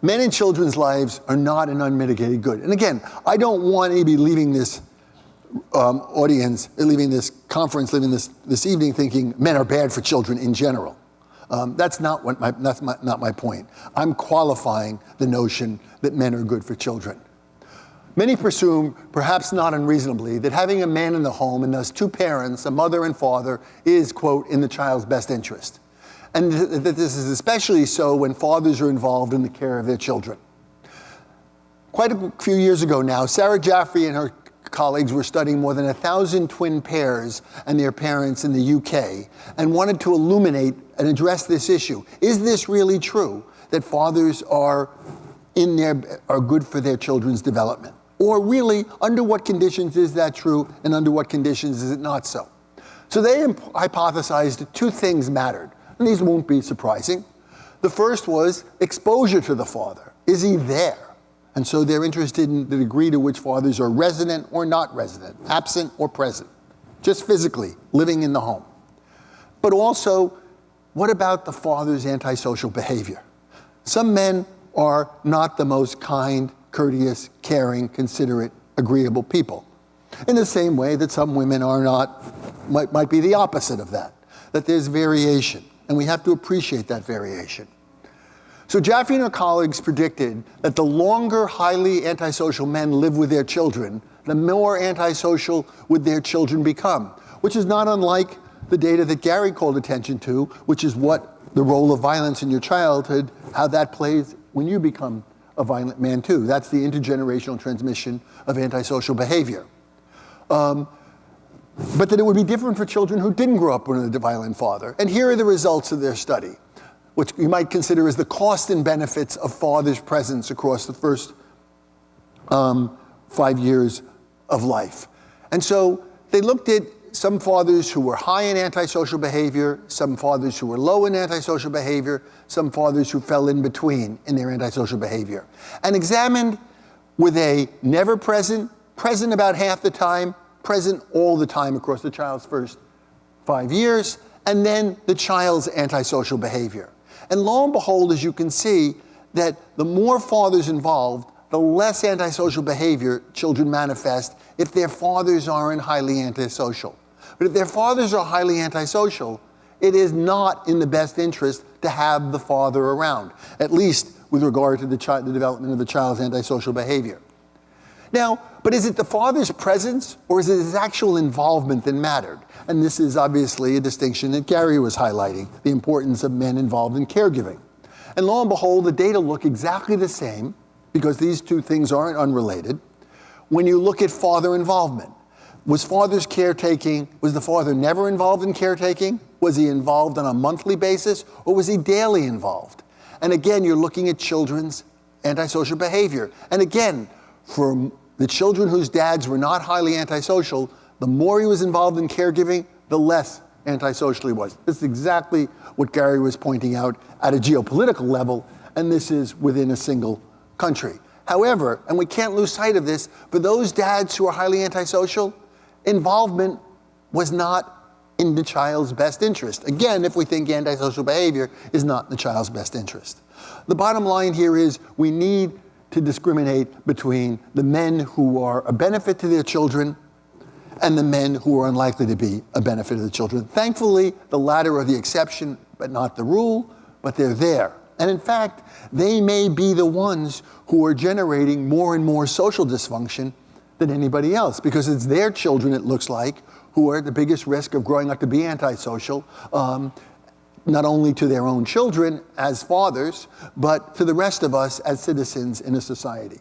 Men and children's lives are not an unmitigated good. And again, I don't want anybody leaving this audience, leaving this conference, leaving this evening thinking men are bad for children in general. That's not my point. I'm qualifying the notion that men are good for children. Many presume, perhaps not unreasonably, that having a man in the home and thus two parents, a mother and father, is, quote, in the child's best interest. And that this is especially so when fathers are involved in the care of their children. Quite a few years ago now, Sarah Jaffrey and her colleagues were studying more than 1,000 twin pairs and their parents in the UK and wanted to illuminate and address this issue. Is this really true, that fathers are good for their children's development? Or really, under what conditions is that true, and under what conditions is it not so? So they hypothesized two things mattered, and these won't be surprising. The first was exposure to the father. Is he there? And so they're interested in the degree to which fathers are resident or not resident, absent or present, just physically living in the home. But also, what about the father's antisocial behavior? Some men are not the most kind, courteous, caring, considerate, agreeable people. In the same way that some women are not, might be the opposite of that there's variation, and we have to appreciate that variation. So Jaffrey and her colleagues predicted that the longer highly antisocial men live with their children, the more antisocial would their children become, which is not unlike the data that Gary called attention to, which is what the role of violence in your childhood, how that plays when you become a violent man too. That's the intergenerational transmission of antisocial behavior. But that it would be different for children who didn't grow up with a violent father. And here are the results of their study, which you might consider as the cost and benefits of father's presence across the first 5 years of life. And so they looked at some fathers who were high in antisocial behavior, some fathers who were low in antisocial behavior, some fathers who fell in between in their antisocial behavior, and examined were they never present, present about half the time, present all the time across the child's first 5 years, and then the child's antisocial behavior. And lo and behold, as you can see, that the more fathers involved, the less antisocial behavior children manifest if their fathers aren't highly antisocial. But if their fathers are highly antisocial, it is not in the best interest to have the father around, at least with regard to the development of the child's antisocial behavior. Now, but is it the father's presence or is it his actual involvement that mattered? And this is obviously a distinction that Gary was highlighting, the importance of men involved in caregiving. And lo and behold, the data look exactly the same, because these two things aren't unrelated, when you look at father involvement. Was father's caretaking, was the father never involved in caretaking? Was he involved on a monthly basis, or was he daily involved? And again, you're looking at children's antisocial behavior. And again, for the children whose dads were not highly antisocial, the more he was involved in caregiving, the less antisocial he was. This is exactly what Gary was pointing out at a geopolitical level, and this is within a single country. However, and we can't lose sight of this, for those dads who are highly antisocial, involvement was not in the child's best interest. Again, if we think antisocial behavior is not in the child's best interest. The bottom line here is we need to discriminate between the men who are a benefit to their children and the men who are unlikely to be a benefit to the children. Thankfully, the latter are the exception, but not the rule, but they're there. And in fact, they may be the ones who are generating more and more social dysfunction than anybody else, because it's their children, it looks like, who are at the biggest risk of growing up to be antisocial, not only to their own children as fathers, but to the rest of us as citizens in a society.